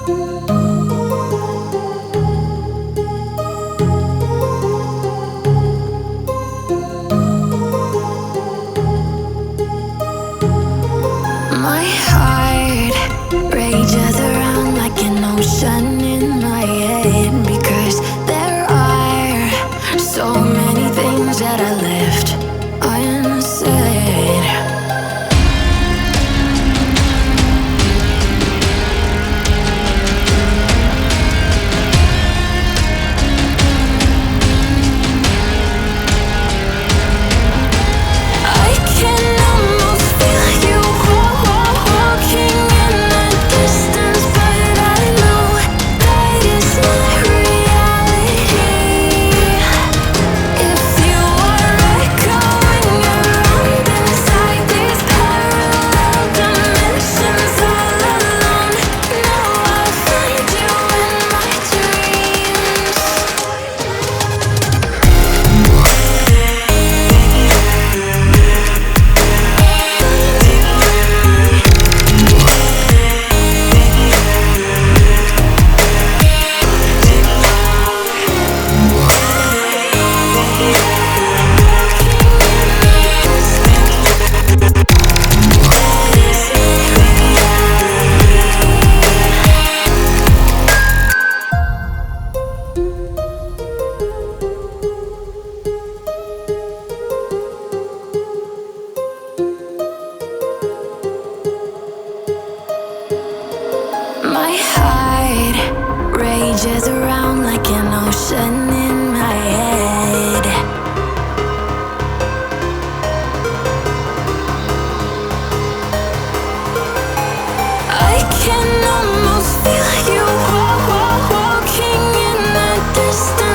My heart rages around like an ocean in my head, because there are so many things that I left unsaid. I can almost feel you walking in the distance, but I know that it's not reality. If you are echoing around inside these parallel dimensions all alone, now I'll find you in my dreams. My heart rages around like an ocean in my head. I can almost feel you walking in the distance.